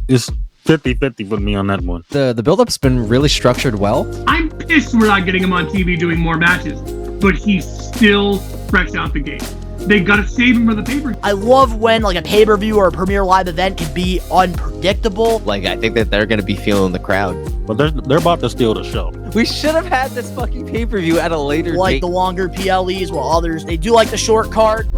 It's 50-50 with me on that one. The build-up's been really structured well. I'm pissed we're not getting him on TV doing more matches, but he's still fresh out the gate. They gotta save him for the pay-per-view. I love when like a pay-per-view or a premiere live event can be unpredictable. Like, I think that they're gonna be feeling the crowd. But they're about to steal the show. We should have had this fucking pay-per-view at a later Like date. the longer PLEs, while others, they do like the short card.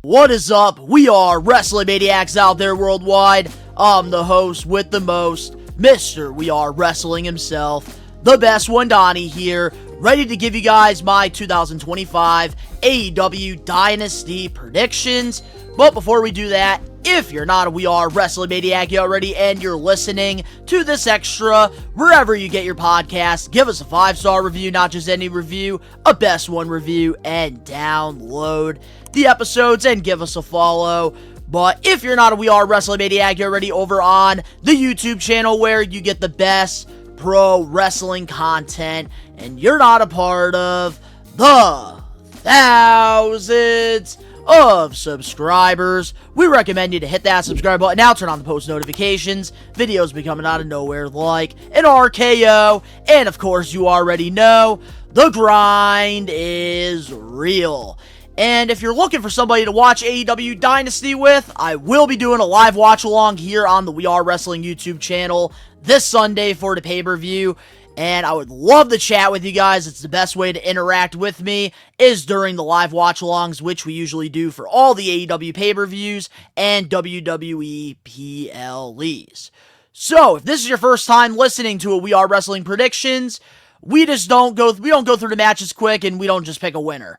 What is up? We are Wrestling Maniacs out there worldwide. I'm the host with the most, Mr. We Are Wrestling himself, the best one, Donnie here, ready to give you guys my 2025 Aew Dynasty predictions. But before we do that, if you're not a We Are Wrestling Maniac already and you're listening to this extra, wherever you get your podcast, give us a 5-star review, not just any review, a best one review, and download the episodes and give us a follow. But if you're not a We Are Wrestling Maniac already over on the YouTube channel where you get the best pro wrestling content and you're not a part of the thousands of subscribers, we recommend you to hit that subscribe button now, turn on the post notifications. Videos be coming out of nowhere like an RKO, and of course you already know the grind is real. And if you're looking for somebody to watch AEW Dynasty with, I will be doing a live watch along here on the We Are Wrestling YouTube channel this Sunday for the pay-per-view. And I would love to chat with you guys. It's the best way to interact with me is during the live watch-alongs, which we usually do for all the AEW pay-per-views and WWE PLEs. So, if this is your first time listening to a We Are Wrestling predictions, we don't go through the matches quick and we don't just pick a winner.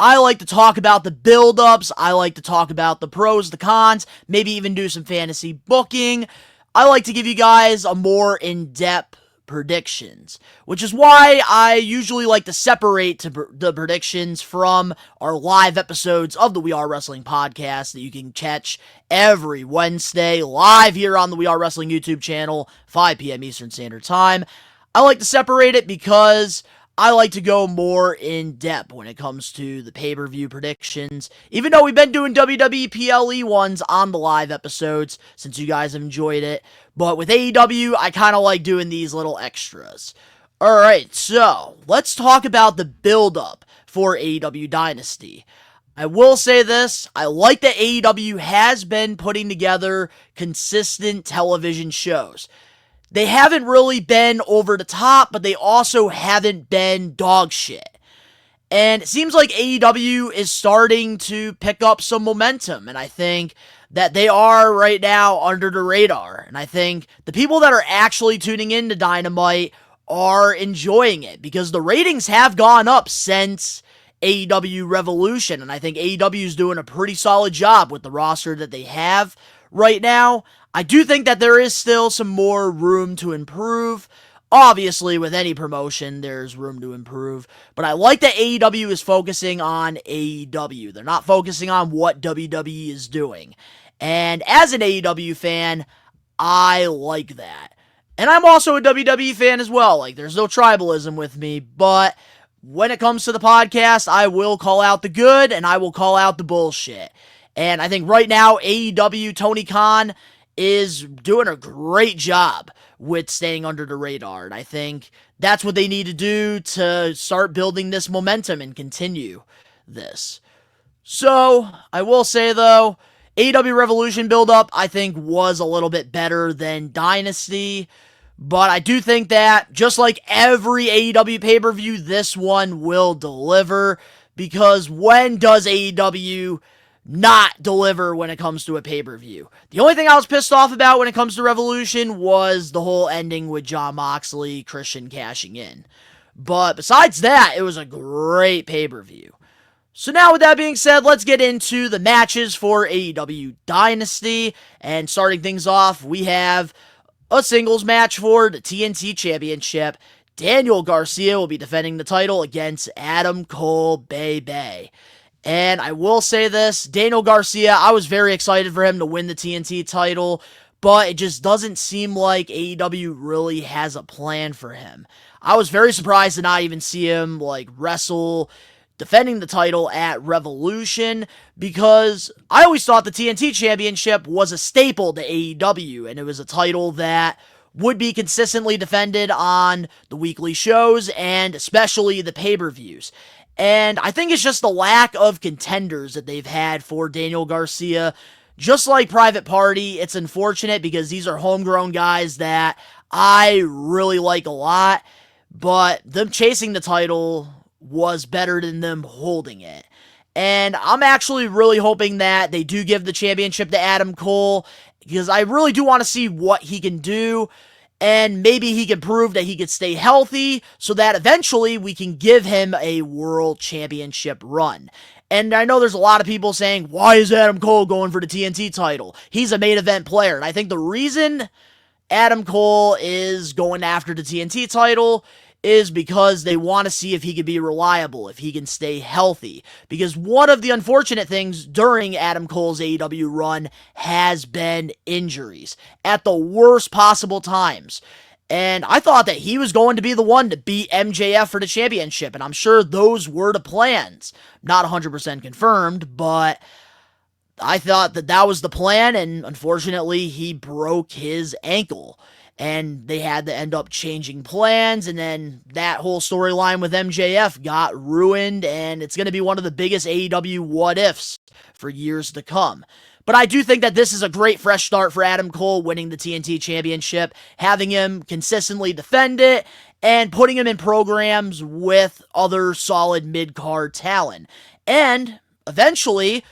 I like to talk about the build-ups, I like to talk about the pros, the cons, maybe even do some fantasy booking. I like to give you guys a more in-depth predictions, which is why I usually like to separate the predictions from our live episodes of the We Are Wrestling podcast that you can catch every Wednesday live here on the We Are Wrestling YouTube channel, 5 p.m. Eastern Standard Time. I like to separate it because I like to go more in depth when it comes to the pay-per-view predictions, even though we've been doing WWE PLE ones on the live episodes since you guys have enjoyed it. But with AEW, I kind of like doing these little extras. Alright, so let's talk about the build-up for AEW Dynasty. I will say this, I like that AEW has been putting together consistent television shows. They haven't really been over the top, but they also haven't been dog shit. And it seems like AEW is starting to pick up some momentum, and I think that they are right now under the radar. And I think the people that are actually tuning in to Dynamite are enjoying it, because the ratings have gone up since AEW Revolution, and I think AEW is doing a pretty solid job with the roster that they have right now. I do think that there is still some more room to improve. Obviously, with any promotion, there's room to improve. But I like that AEW is focusing on AEW. They're not focusing on what WWE is doing. And as an AEW fan, I like that. And I'm also a WWE fan as well. Like, there's no tribalism with me. But when it comes to the podcast, I will call out the good and I will call out the bullshit. And I think right now, AEW, Tony Khan is doing a great job with staying under the radar. And I think that's what they need to do to start building this momentum and continue this. So, I will say though, AEW Revolution build-up, I think, was a little bit better than Dynasty. But I do think that, just like every AEW pay-per-view, this one will deliver. Because when does AEW not deliver when it comes to a pay-per-view? The only thing I was pissed off about when it comes to Revolution was the whole ending with Jon Moxley, Christian cashing in. But besides that, it was a great pay-per-view. So now with that being said, let's get into the matches for AEW Dynasty. And starting things off, we have a singles match for the TNT Championship. Daniel Garcia will be defending the title against Adam Cole Bay. And I will say this, Daniel Garcia, I was very excited for him to win the TNT title, but it just doesn't seem like AEW really has a plan for him. I was very surprised to not even see him, wrestle defending the title at Revolution, because I always thought the TNT Championship was a staple to AEW, and it was a title that would be consistently defended on the weekly shows and especially the pay-per-views. And I think it's just the lack of contenders that they've had for Daniel Garcia. Just like Private Party, it's unfortunate because these are homegrown guys that I really like a lot, but them chasing the title was better than them holding it. And I'm actually really hoping that they do give the championship to Adam Cole, because I really do want to see what he can do, and maybe he can prove that he can stay healthy so that eventually we can give him a world championship run. And I know there's a lot of people saying, why is Adam Cole going for the TNT title? He's a main event player. And I think the reason Adam Cole is going after the TNT title is because they want to see if he can be reliable, if he can stay healthy. Because one of the unfortunate things during Adam Cole's AEW run has been injuries at the worst possible times. And I thought that he was going to be the one to beat MJF for the championship, and I'm sure those were the plans. Not 100% confirmed, but I thought that that was the plan, and unfortunately he broke his ankle. And they had to end up changing plans, and then that whole storyline with MJF got ruined, and it's going to be one of the biggest AEW what-ifs for years to come. But I do think that this is a great fresh start for Adam Cole, winning the TNT Championship, having him consistently defend it, and putting him in programs with other solid mid-card talent. And eventually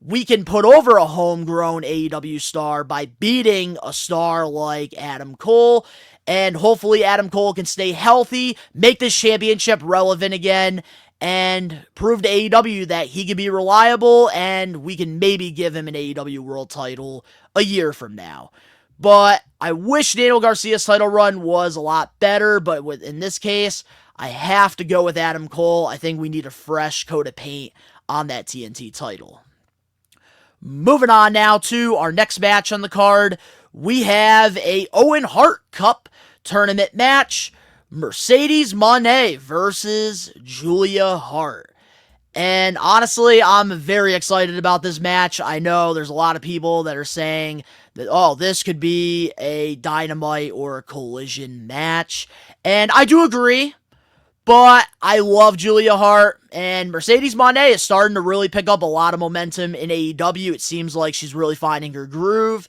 we can put over a homegrown AEW star by beating a star like Adam Cole, and hopefully Adam Cole can stay healthy, make this championship relevant again, and prove to AEW that he can be reliable, and we can maybe give him an AEW world title a year from now. But I wish Daniel Garcia's title run was a lot better, but in this case, I have to go with Adam Cole. I think we need a fresh coat of paint on that TNT title. Moving on now to our next match on the card, we have a Owen Hart Cup tournament match, Mercedes Moné versus Julia Hart. And honestly, I'm very excited about this match. I know there's a lot of people that are saying that, oh, this could be a Dynamite or a Collision match. And I do agree. But I love Julia Hart, and Mercedes Moné is starting to really pick up a lot of momentum in AEW. It seems like she's really finding her groove,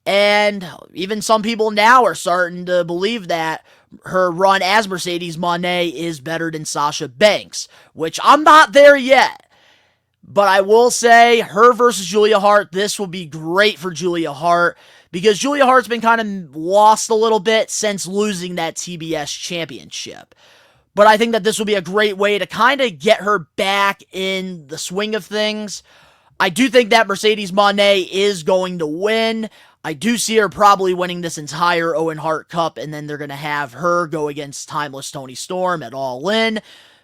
and even some people now are starting to believe that her run as Mercedes Moné is better than Sasha Banks, which I'm not there yet. But I will say, her versus Julia Hart, this will be great for Julia Hart, because Julia Hart's been kind of lost a little bit since losing that TBS championship. But I think that this will be a great way to kind of get her back in the swing of things. I do think that Mercedes Moné is going to win. I do see her probably winning this entire Owen Hart Cup, and then they're going to have her go against Timeless Toni Storm at All In.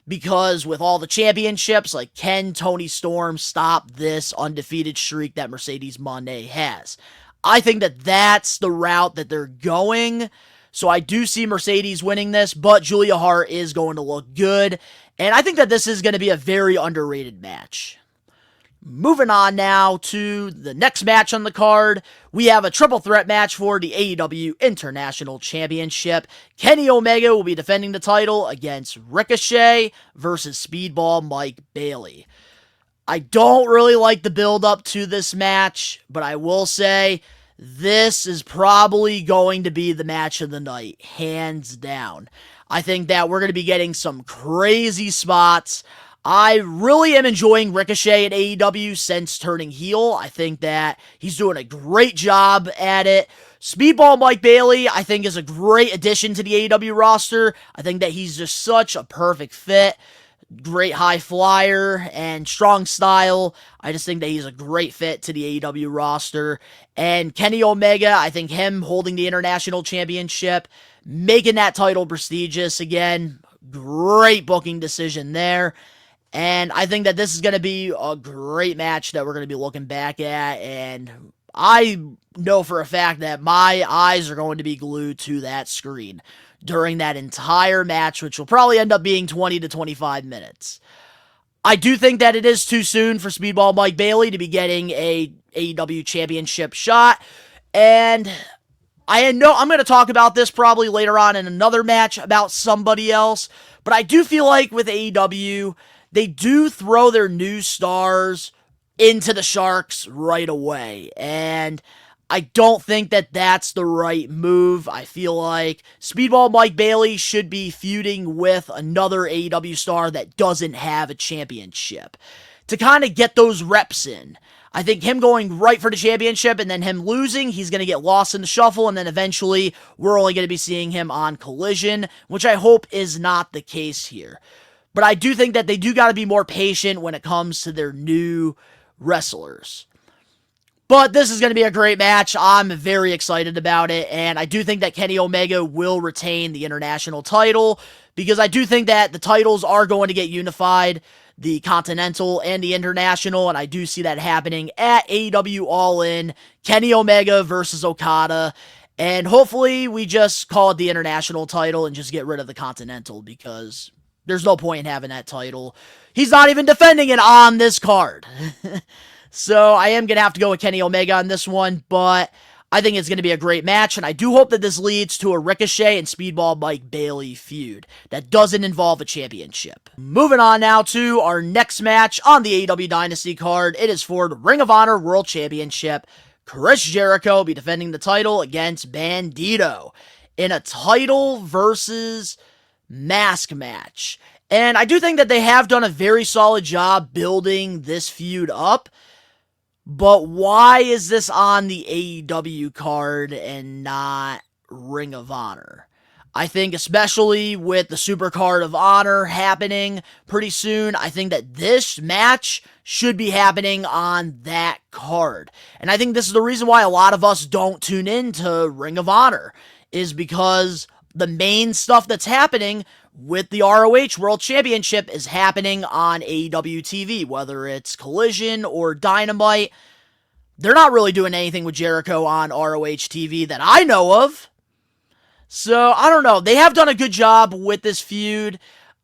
Because with all the championships, like, can Toni Storm stop this undefeated streak that Mercedes Moné has? I think that that's the route that they're going. So I do see Mercedes winning this, but Julia Hart is going to look good. And I think that this is going to be a very underrated match. Moving on now to the next match on the card, we have a triple threat match for the AEW International Championship. Kenny Omega will be defending the title against Ricochet versus Speedball Mike Bailey. I don't really like the build-up to this match, but I will say this is probably going to be the match of the night, hands down. I think that we're going to be getting some crazy spots. I really am enjoying Ricochet at AEW since turning heel. I think that he's doing a great job at it. Speedball Mike Bailey, I think, is a great addition to the AEW roster. I think that he's just such a perfect fit. Great high flyer and strong style. I just think that he's a great fit to the AEW roster. And Kenny Omega, I think him holding the International Championship, making that title prestigious again, great booking decision there. And I think that this is going to be a great match that we're going to be looking back at. And I know for a fact that my eyes are going to be glued to that screen during that entire match, which will probably end up being 20 to 25 minutes. I do think that it is too soon for Speedball Mike Bailey to be getting a AEW championship shot. And I know I'm going to talk about this probably later on in another match about somebody else, but I do feel like with AEW, they do throw their new stars into the Sharks right away, and I don't think that that's the right move. I feel like Speedball Mike Bailey should be feuding with another AEW star that doesn't have a championship to kind of get those reps in. I think him going right for the championship and then him losing, he's going to get lost in the shuffle, and then eventually we're only going to be seeing him on Collision, which I hope is not the case here. But I do think that they do got to be more patient when it comes to their new wrestlers. But this is going to be a great match. I'm very excited about it, and I do think that Kenny Omega will retain the international title, because I do think that the titles are going to get unified, the Continental and the International, and I do see that happening at AEW All In, Kenny Omega versus Okada, and hopefully we just call it the International title and just get rid of the Continental, because there's no point in having that title. He's not even defending it on this card. So I am going to have to go with Kenny Omega on this one, but I think it's going to be a great match, and I do hope that this leads to a Ricochet and Speedball Mike Bailey feud that doesn't involve a championship. Moving on now to our next match on the Aew Dynasty card. It is for the Ring of Honor World Championship. Chris Jericho will be defending the title against Bandito in a title versus mask match. And I do think that they have done a very solid job building this feud up. But why is this on the AEW card and not Ring of Honor? I think especially with the Super Card of Honor happening pretty soon, I think that this match should be happening on that card. And I think this is the reason why a lot of us don't tune into Ring of Honor, is because the main stuff that's happening with the ROH World Championship is happening on AEW TV, whether it's Collision or Dynamite. They're not really doing anything with Jericho on ROH TV that I know of. So, I don't know. They have done a good job with this feud.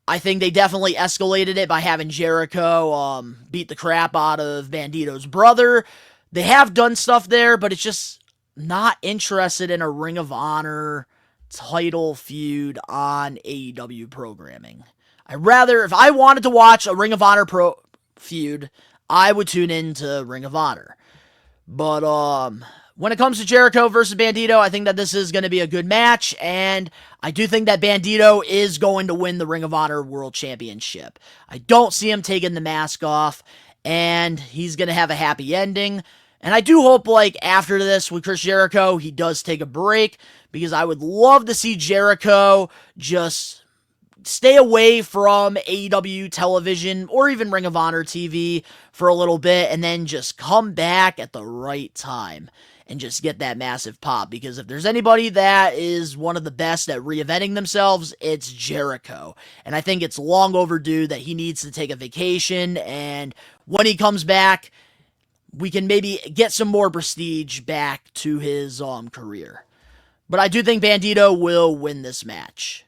I think they definitely escalated it by having Jericho beat the crap out of Bandito's brother. They have done stuff there, but it's just not interested in a Ring of Honor title feud on AEW programming. If I wanted to watch a Ring of Honor feud, I would tune into Ring of Honor. But when it comes to Jericho versus Bandito, I think that this is going to be a good match, and I do think that Bandito is going to win the Ring of Honor World Championship. I don't see him taking the mask off, and he's going to have a happy ending. And I do hope, after this with Chris Jericho, he does take a break, because I would love to see Jericho just stay away from AEW television or even Ring of Honor TV for a little bit, and then just come back at the right time and just get that massive pop. Because if there's anybody that is one of the best at reinventing themselves, it's Jericho. And I think it's long overdue that he needs to take a vacation, and when he comes back, we can maybe get some more prestige back to his career. But I do think Bandito will win this match.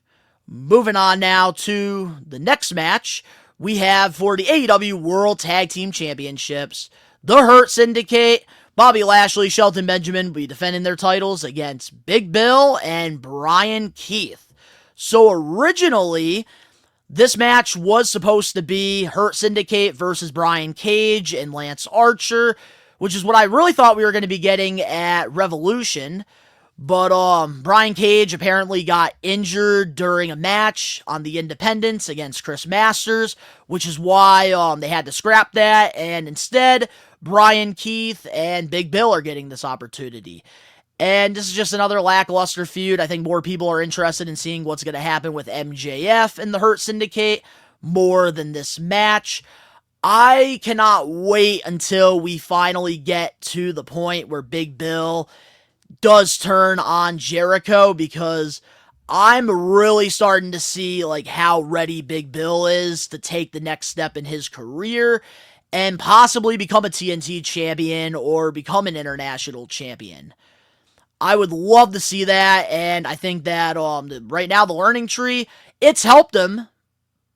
Moving on now to the next match, we have for the AEW World Tag Team Championships, the Hurt Syndicate, Bobby Lashley, Shelton Benjamin will be defending their titles against Big Bill and Brian Keith. So originally, this match was supposed to be Hurt Syndicate versus Brian Cage and Lance Archer, which is what I really thought we were going to be getting at Revolution. But Brian Cage apparently got injured during a match on the Independents against Chris Masters, which is why they had to scrap that, and instead, Brian Keith and Big Bill are getting this opportunity. And this is just another lackluster feud. I think more people are interested in seeing what's going to happen with MJF and the Hurt Syndicate more than this match. I cannot wait until we finally get to the point where Big Bill does turn on Jericho, because I'm really starting to see how ready Big Bill is to take the next step in his career and possibly become a TNT champion or become an international champion. I would love to see that, and I think that right now the learning tree, it's helped him,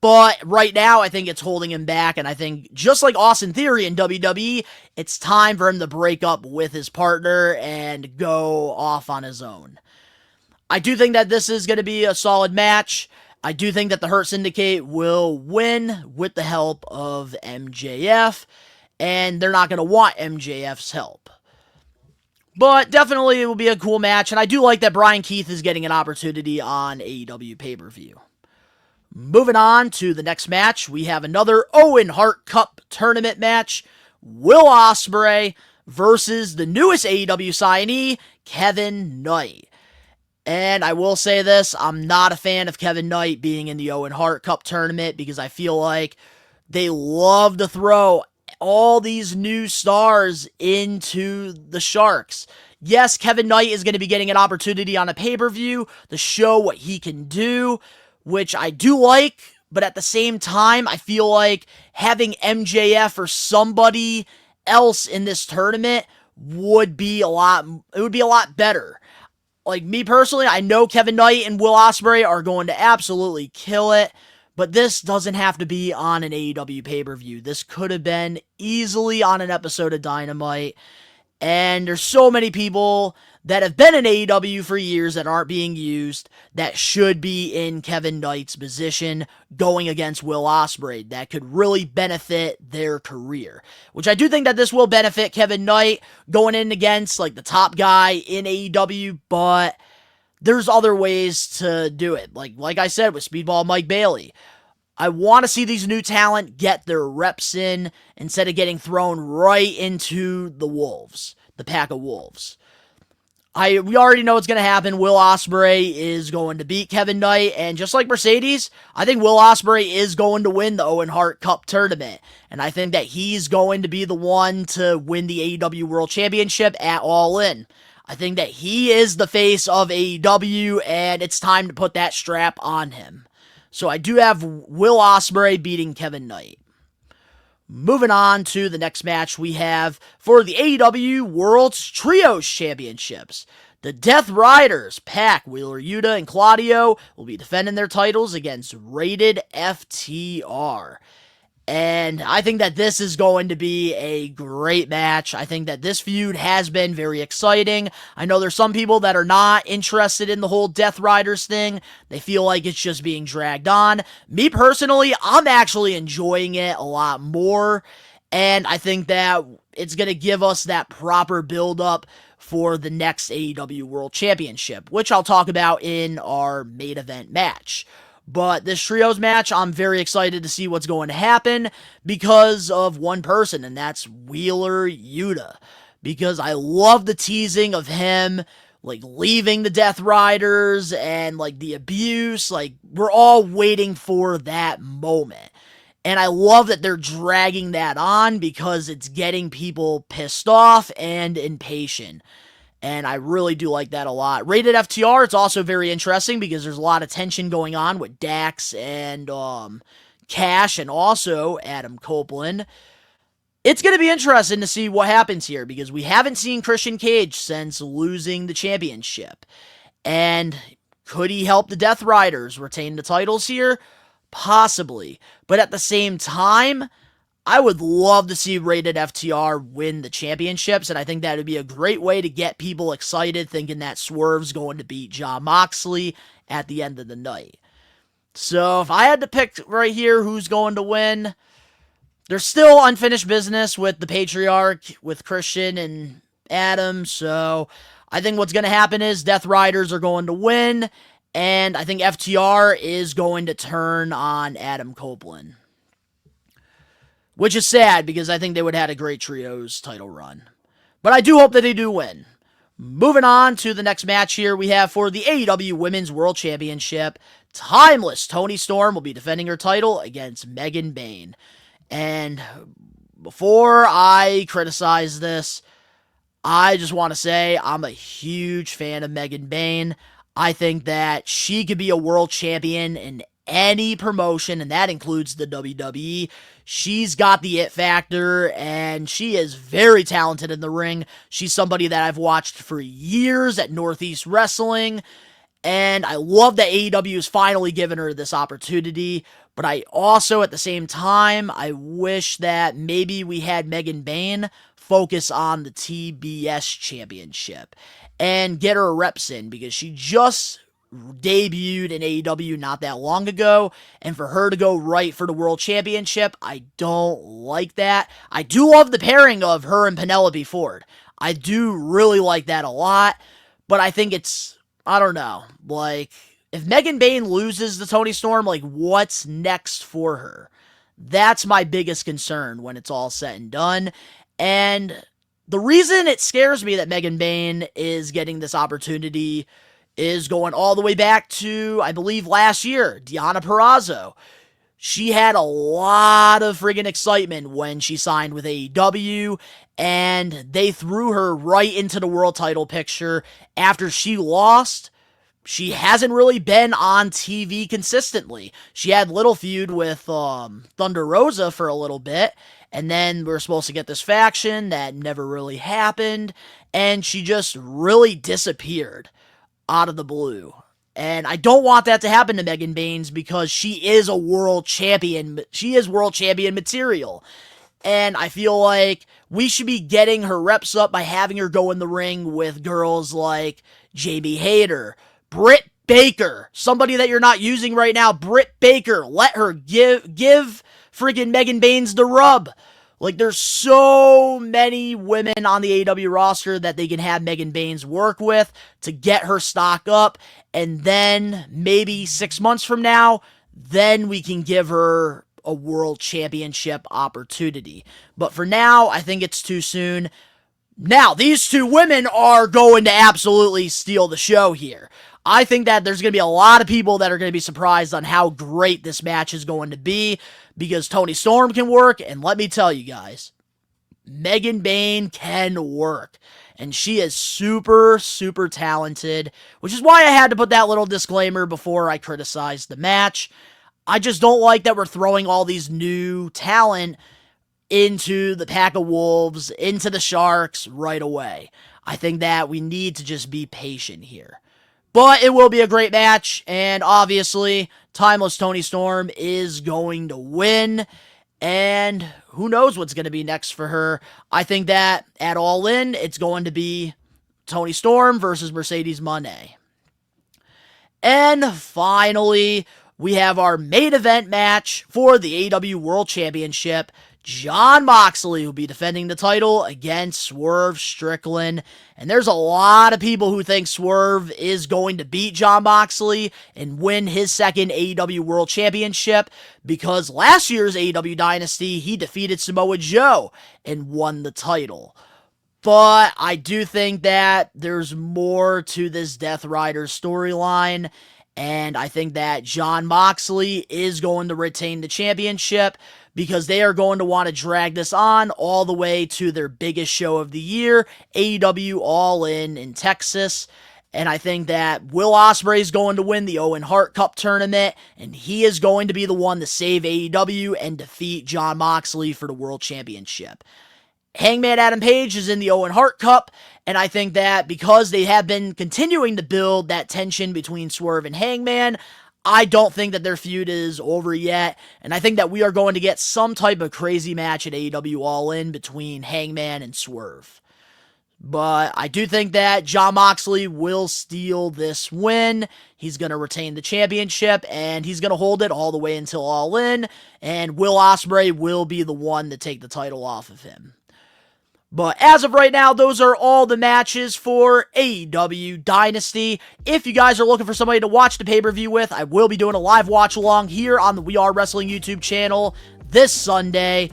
But right now, I think it's holding him back, and I think just like Austin Theory in WWE, it's time for him to break up with his partner and go off on his own. I do think that this is going to be a solid match. I do think that the Hurt Syndicate will win with the help of MJF, and they're not going to want MJF's help. But definitely it will be a cool match, and I do like that Brian Keith is getting an opportunity on AEW pay-per-view. Moving on to the next match, we have another Owen Hart Cup tournament match. Will Ospreay versus the newest AEW signee, Kevin Knight. And I will say this, I'm not a fan of Kevin Knight being in the Owen Hart Cup tournament because I feel like they love to throw all these new stars into the Sharks. Yes, Kevin Knight is going to be getting an opportunity on a pay-per-view to show what he can do, which I do like, but at the same time, I feel like having MJF or somebody else in this tournament would be a lot better. Like, me personally, I know Kevin Knight and Will Ospreay are going to absolutely kill it, but this doesn't have to be on an AEW pay-per-view. This could have been easily on an episode of Dynamite, and there's so many people that have been in AEW for years that aren't being used that should be in Kevin Knight's position going against Will Ospreay that could really benefit their career. Which I do think that this will benefit Kevin Knight going in against like the top guy in AEW, but there's other ways to do it. Like I said with Speedball Mike Bailey. I want to see these new talent get their reps in instead of getting thrown right into the wolves, the pack of wolves. We already know what's going to happen. Will Ospreay is going to beat Kevin Knight, and just like Mercedes, I think Will Ospreay is going to win the Owen Hart Cup tournament, and I think that he's going to be the one to win the AEW World Championship at All In. I think that he is the face of AEW, and it's time to put that strap on him. So I do have Will Ospreay beating Kevin Knight. Moving on to the next match we have for the AEW World's Trios Championships. The Death Riders, Pac, Wheeler Yuta, and Claudio will be defending their titles against Rated FTR. And I think that this is going to be a great match. I think that this feud has been very exciting. I know there's some people that are not interested in the whole Death Riders thing. They feel like it's just being dragged on. Me personally, I'm actually enjoying it a lot more. And I think that it's going to give us that proper build-up for the next AEW World Championship, which I'll talk about in our main event match. But this trios match, I'm very excited to see what's going to happen because of one person, and that's Wheeler Yuta. Because I love the teasing of him, like, leaving the Death Riders and, like, the abuse. Like, we're all waiting for that moment. And I love that they're dragging that on because it's getting people pissed off and impatient. And I really do like that a lot. Rated FTR, it's also very interesting because there's a lot of tension going on with Dax and Cash and also Adam Copeland. It's going to be interesting to see what happens here because we haven't seen Christian Cage since losing the championship. And could he help the Death Riders retain the titles here? Possibly. But at the same time, I would love to see Rated FTR win the championships, and I think that would be a great way to get people excited, thinking that Swerve's going to beat Jon Moxley at the end of the night. So, if I had to pick right here who's going to win, there's still unfinished business with the Patriarch, with Christian and Adam, so I think what's going to happen is Death Riders are going to win, and I think FTR is going to turn on Adam Copeland. Which is sad, because I think they would have had a great trios title run. But I do hope that they do win. Moving on to the next match here, we have for the AEW Women's World Championship, Timeless Toni Storm will be defending her title against Megan Bayne. And before I criticize this, I just want to say I'm a huge fan of Megan Bayne. I think that she could be a world champion in any promotion, and that includes the WWE. She's got the it factor, and she is very talented in the ring. She's somebody that I've watched for years at Northeast Wrestling, and I love that AEW is finally giving her this opportunity. But I also, at the same time, I wish that maybe we had Megan Bayne focus on the TBS championship and get her reps in, because she just debuted in AEW not that long ago, and for her to go right for the world championship, I don't like that. I do love the pairing of her and Penelope Ford. I do really like that a lot, but I think it's, I don't know, like, if Megan Bayne loses to Toni Storm, like, what's next for her? That's my biggest concern when it's all said and done. And the reason it scares me that Megan Bayne is getting this opportunity is going all the way back to, I believe, last year, Deonna Purrazzo. She had a lot of friggin' excitement when she signed with AEW, and they threw her right into the world title picture. After she lost, she hasn't really been on TV consistently. She had little feud with Thunder Rosa for a little bit, and then we were supposed to get this faction that never really happened, and she just really disappeared out of the blue. And I don't want that to happen to Megan Bayne, because she is a world champion. She is world champion material. And I feel like we should be getting her reps up by having her go in the ring with girls like Jamie Hayter, Britt Baker, somebody that you're not using right now, Britt Baker. Let her give friggin' Megan Bayne the rub. Like, there's so many women on the AEW roster that they can have Megan Bayne work with to get her stock up, and then maybe 6 months from now, then we can give her a world championship opportunity. But for now, I think it's too soon. Now, these two women are going to absolutely steal the show here. I think that there's going to be a lot of people that are going to be surprised on how great this match is going to be, because Toni Storm can work, and let me tell you guys, Megan Bayne can work. And she is super, super talented, which is why I had to put that little disclaimer before I criticized the match. I just don't like that we're throwing all these new talent into the Pack of Wolves, into the Sharks right away. I think that we need to just be patient here. But it will be a great match, and obviously, Timeless Toni Storm is going to win, and who knows what's going to be next for her. I think that at All In, it's going to be Toni Storm versus Mercedes Moné. And finally, we have our main event match for the AEW World Championship. Jon Moxley will be defending the title against Swerve Strickland. And there's a lot of people who think Swerve is going to beat Jon Moxley and win his second AEW World Championship, because last year's AEW Dynasty, he defeated Samoa Joe and won the title. But I do think that there's more to this Death Rider storyline, and I think that Jon Moxley is going to retain the championship, because they are going to want to drag this on all the way to their biggest show of the year, AEW All In Texas. And I think that Will Ospreay is going to win the Owen Hart Cup tournament, and he is going to be the one to save AEW and defeat Jon Moxley for the World Championship. Hangman Adam Page is in the Owen Hart Cup, and I think that because they have been continuing to build that tension between Swerve and Hangman, I don't think that their feud is over yet, and I think that we are going to get some type of crazy match at AEW All In between Hangman and Swerve. But I do think that Jon Moxley will steal this win. He's going to retain the championship, and he's going to hold it all the way until All In, and Will Ospreay will be the one to take the title off of him. But as of right now, those are all the matches for AEW Dynasty. If you guys are looking for somebody to watch the pay-per-view with, I will be doing a live watch-along here on the We Are Wrestling YouTube channel this Sunday.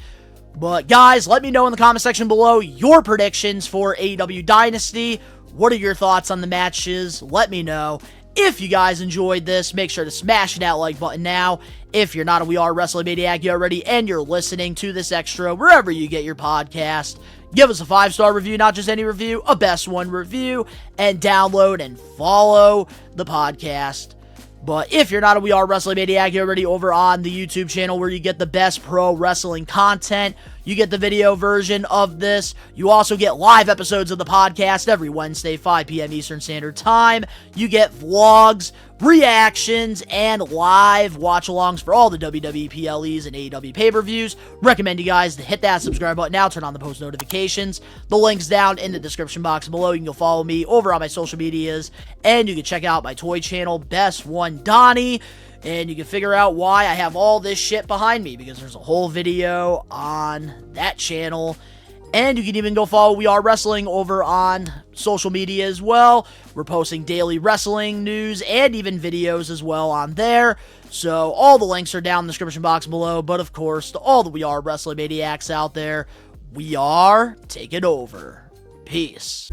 But guys, let me know in the comment section below your predictions for AEW Dynasty. What are your thoughts on the matches? Let me know. If you guys enjoyed this, make sure to smash that like button now. If you're not a We Are Wrestling Maniac already and you're listening to this extra wherever you get your podcast, give us a 5-star review, not just any review, a best one review, and download and follow the podcast. But if you're not a We Are Wrestling Maniac already over on the YouTube channel where you get the best pro wrestling content, you get the video version of this. You also get live episodes of the podcast every Wednesday, 5 p.m. Eastern Standard Time. You get vlogs, reactions, and live watch-alongs for all the WWE PLEs and AEW pay-per-views. Recommend you guys to hit that subscribe button now, turn on the post notifications. The link's down in the description box below. You can go follow me over on my social medias, and you can check out my toy channel, Best One Donnie, and you can figure out why I have all this shit behind me, because there's a whole video on that channel. And you can even go follow We Are Wrestling over on social media as well. We're posting daily wrestling news and even videos as well on there. So all the links are down in the description box below. But of course, to all the We Are Wrestling maniacs out there, we are taking over. Peace.